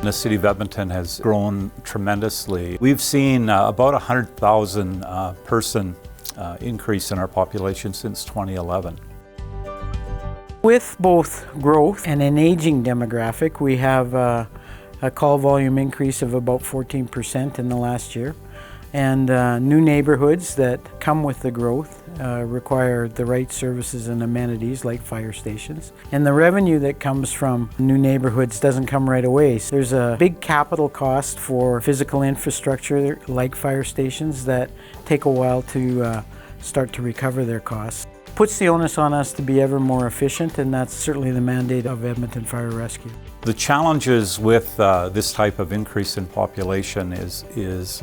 The City of Edmonton has grown tremendously. We've seen about 100,000 person increase in our population since 2011. With both growth and an aging demographic, we have a call volume increase of about 14% in the last year. And new neighborhoods that come with the growth require the right services and amenities like fire stations. And the revenue that comes from new neighborhoods doesn't come right away. So there's a big capital cost for physical infrastructure like fire stations that take a while to start to recover their costs. Puts the onus on us to be ever more efficient, and that's certainly the mandate of Edmonton Fire Rescue. The challenges with this type of increase in population is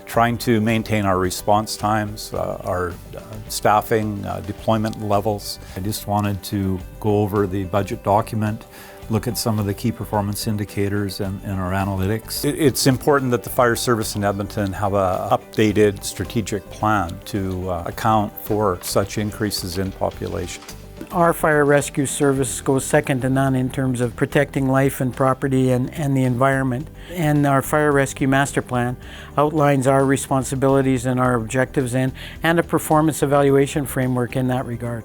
trying to maintain our response times, our staffing, deployment levels. I just wanted to go over the budget document, look at some of the key performance indicators and our analytics. It's important that the fire service in Edmonton have an updated strategic plan to account for such increases in population. Our fire rescue service goes second to none in terms of protecting life and property and the environment. And our fire rescue master plan outlines our responsibilities and our objectives and a performance evaluation framework in that regard.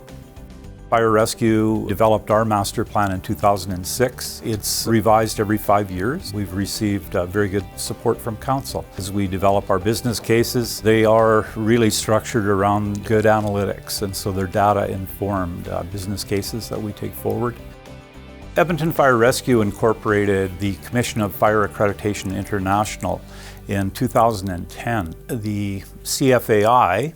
Fire Rescue developed our master plan in 2006. It's revised every 5 years. We've received very good support from council. As we develop our business cases, they are really structured around good analytics, and so they're data-informed business cases that we take forward. Edmonton Fire Rescue incorporated the Commission of Fire Accreditation International in 2010. The CFAI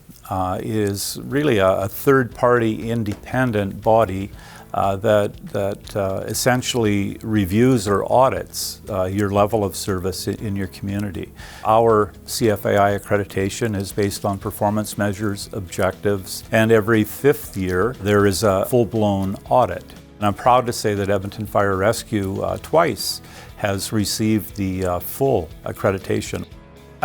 is really a third-party independent body that essentially reviews or audits your level of service in your community. Our CFAI accreditation is based on performance measures, objectives, and every 5th year there is a full-blown audit. And I'm proud to say that Edmonton Fire Rescue twice has received the full accreditation.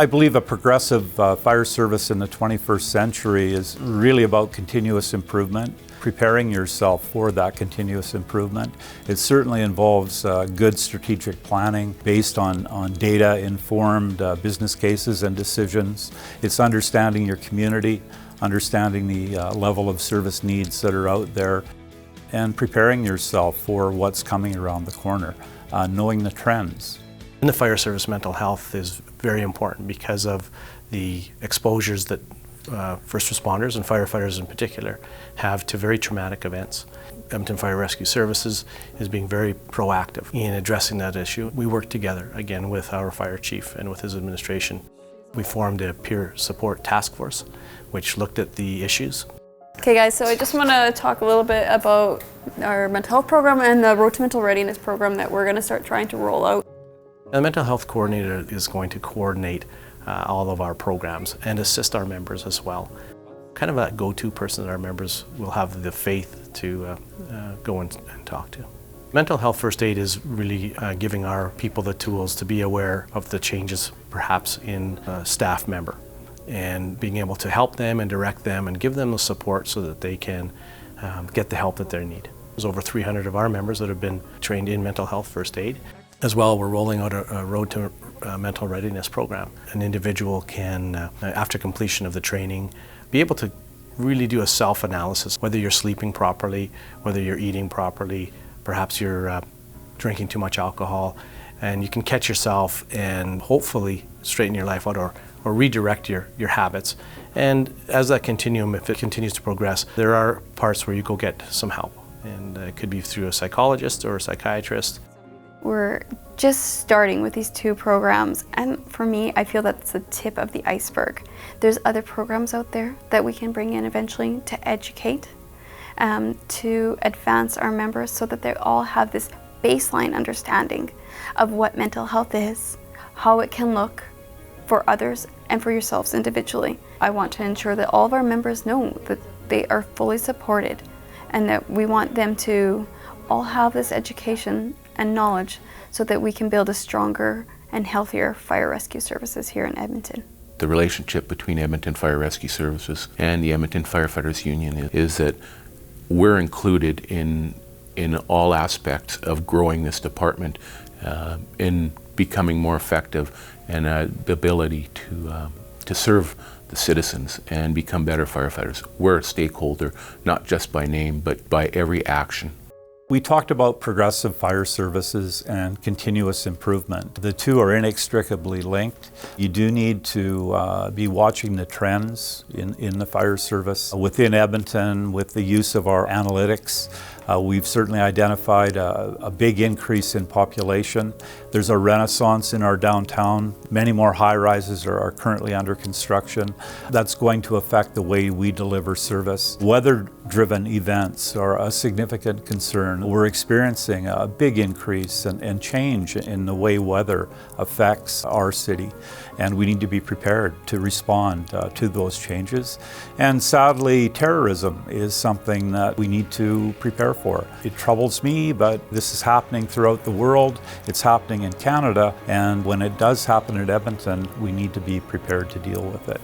I believe a progressive fire service in the 21st century is really about continuous improvement, preparing yourself for that continuous improvement. It certainly involves good strategic planning based on data-informed business cases and decisions. It's understanding your community, understanding the level of service needs that are out there, and preparing yourself for what's coming around the corner, knowing the trends. In the fire service, mental health is very important because of the exposures that first responders and firefighters in particular have to very traumatic events. Edmonton Fire Rescue Services is being very proactive in addressing that issue. We work together, again, with our fire chief and with his administration. We formed a peer support task force which looked at the issues. Okay guys, so I just want to talk a little bit about our mental health program and the Road to Mental Readiness program that we're going to start trying to roll out. The mental health coordinator is going to coordinate all of our programs and assist our members as well. Kind of a go-to person that our members will have the faith to go and talk to. Mental health first aid is really giving our people the tools to be aware of the changes perhaps in a staff member and being able to help them and direct them and give them the support so that they can get the help that they need. There's over 300 of our members that have been trained in mental health first aid. As well, we're rolling out a Road to Mental Readiness program. An individual can, after completion of the training, be able to really do a self-analysis, whether you're sleeping properly, whether you're eating properly, perhaps you're drinking too much alcohol, and you can catch yourself and hopefully straighten your life out or redirect your habits. And as that continuum, if it continues to progress, there are parts where you go get some help. And it could be through a psychologist or a psychiatrist. We're just starting with these 2 programs, and for me, I feel that's the tip of the iceberg. There's other programs out there that we can bring in eventually to educate, to advance our members so that they all have this baseline understanding of what mental health is, how it can look for others and for yourselves individually. I want to ensure that all of our members know that they are fully supported and that we want them to all have this education and knowledge so that we can build a stronger and healthier fire rescue services here in Edmonton. The relationship between Edmonton Fire Rescue Services and the Edmonton Firefighters Union is that we're included in all aspects of growing this department in becoming more effective and the ability to serve the citizens and become better firefighters. We're a stakeholder, not just by name, but by every action. We talked about progressive fire services and continuous improvement. The two are inextricably linked. You do need to be watching the trends in the fire service. Within Edmonton, with the use of our analytics, we've certainly identified a big increase in population. There's a renaissance in our downtown. Many more high-rises are currently under construction. That's going to affect the way we deliver service. Weather-driven events are a significant concern. We're experiencing a big increase and change in the way weather affects our city, and we need to be prepared to respond to those changes. And sadly, terrorism is something that we need to prepare for. It troubles me, but this is happening throughout the world. It's happening in Canada, and when it does happen at Edmonton, we need to be prepared to deal with it.